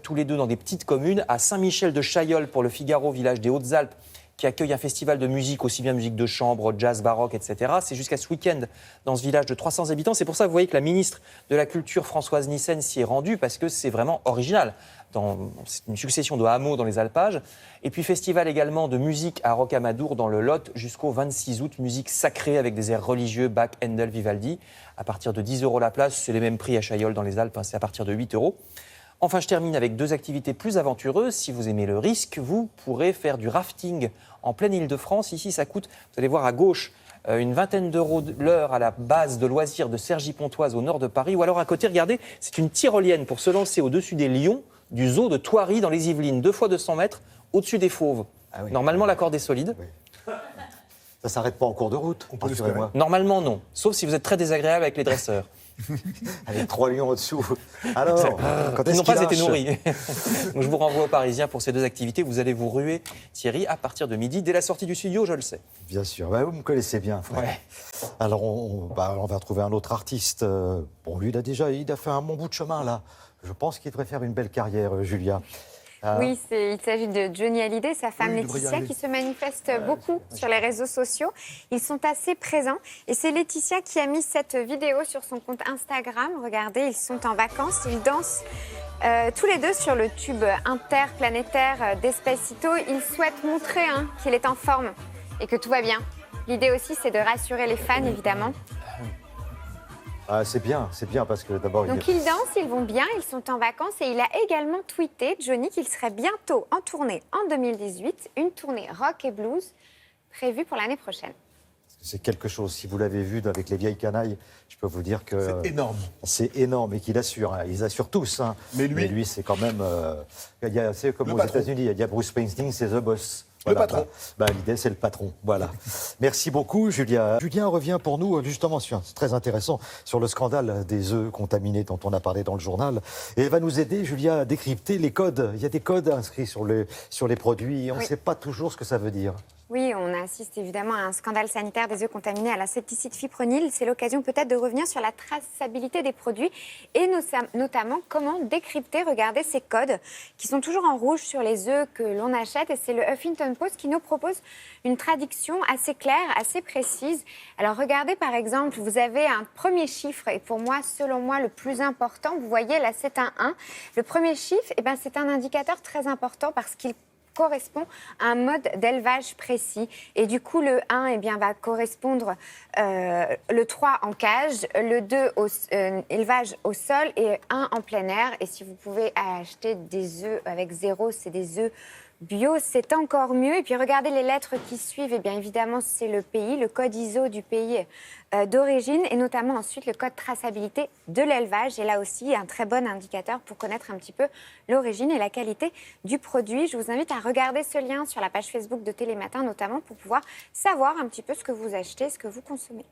tous les deux dans des petites communes. À Saint-Michel-de-Chaillol pour le Figaro, village des Hautes-Alpes, qui accueille un festival de musique, aussi bien musique de chambre, jazz, baroque, etc. C'est jusqu'à ce week-end dans ce village de 300 habitants. C'est pour ça que vous voyez que la ministre de la Culture, Françoise Nyssen, s'y est rendue, parce que c'est vraiment original. C'est une succession de hameaux dans les alpages. Et puis festival également de musique à Rocamadour dans le Lot jusqu'au 26 août. Musique sacrée avec des airs religieux, Bach, Handel, Vivaldi. À partir de 10 € la place, c'est les mêmes prix à Chaillol dans les Alpes, c'est à partir de 8 €. Enfin, je termine avec deux activités plus aventureuses. Si vous aimez le risque, vous pourrez faire du rafting en pleine Île-de-France. Ici, ça coûte, vous allez voir à gauche, une vingtaine d'euros l'heure à la base de loisirs de Cergy-Pontoise au nord de Paris. Ou alors à côté, regardez, c'est une tyrolienne pour se lancer au-dessus des lions du zoo de Thoiry dans les Yvelines, 2 fois 200 mètres, au-dessus des fauves. Ah oui. Normalement, la corde est solide. Oui. Ça ne s'arrête pas en cours de route, rassurez-moi. Normalement, non. Sauf si vous êtes très désagréable avec les dresseurs. Avec 3 lions au-dessous. Alors, quand ils est-ce n'ont pas été lâche nourris. Donc je vous renvoie aux Parisiens pour ces deux activités. Vous allez vous ruer, Thierry, à partir de midi, dès la sortie du studio, je le sais. Bien sûr, bah, vous me connaissez bien, frère. Ouais. Alors, on va trouver un autre artiste. Bon, lui, il a fait un bon bout de chemin, là. Je pense qu'il devrait faire une belle carrière, Julia. Oui, il s'agit de Johnny Hallyday, sa femme Laetitia, qui se manifeste beaucoup sur les réseaux sociaux. Ils sont assez présents. Et c'est Laetitia qui a mis cette vidéo sur son compte Instagram. Regardez, ils sont en vacances, ils dansent tous les deux sur le tube interplanétaire Despacito. Ils souhaitent montrer qu'il est en forme et que tout va bien. L'idée aussi, c'est de rassurer les fans, évidemment. Ah, c'est bien parce que d'abord... Donc ils dansent, ils vont bien, ils sont en vacances et il a également tweeté, Johnny, qu'il serait bientôt en tournée en 2018, une tournée rock et blues prévue pour l'année prochaine. C'est quelque chose, si vous l'avez vu avec les vieilles canailles, je peux vous dire que... C'est énorme. C'est énorme et qu'il assure, ils assurent tous. Mais lui c'est quand même... c'est comme aux États-Unis, il y a Bruce Springsteen, c'est The Boss. Voilà, le patron. L'idée, c'est le patron. Voilà. Merci beaucoup, Julia. Julien revient pour nous, justement, c'est très intéressant, sur le scandale des œufs contaminés dont on a parlé dans le journal. Et elle va nous aider, Julia, à décrypter les codes. Il y a des codes inscrits sur les produits et on ne sait pas toujours ce que ça veut dire. Oui, on assiste évidemment à un scandale sanitaire des œufs contaminés à l'insecticide fipronil. C'est l'occasion peut-être de revenir sur la traçabilité des produits et notamment comment décrypter, regarder ces codes qui sont toujours en rouge sur les œufs que l'on achète. Et c'est le Huffington Post qui nous propose une traduction assez claire, assez précise. Alors regardez par exemple, vous avez un premier chiffre et pour moi, selon moi, le plus important. Vous voyez là, c'est un 1. Le premier chiffre, c'est un indicateur très important parce qu'il correspond à un mode d'élevage précis. Et du coup, le 1 va correspondre le 3 en cage, le 2 élevage au sol et 1 en plein air. Et si vous pouvez acheter des œufs avec 0, c'est des œufs bio, c'est encore mieux. Et puis regardez les lettres qui suivent. Et bien évidemment, c'est le pays, le code ISO du pays d'origine et notamment ensuite le code traçabilité de l'élevage. Et là aussi, un très bon indicateur pour connaître un petit peu l'origine et la qualité du produit. Je vous invite à regarder ce lien sur la page Facebook de Télématin notamment pour pouvoir savoir un petit peu ce que vous achetez, ce que vous consommez.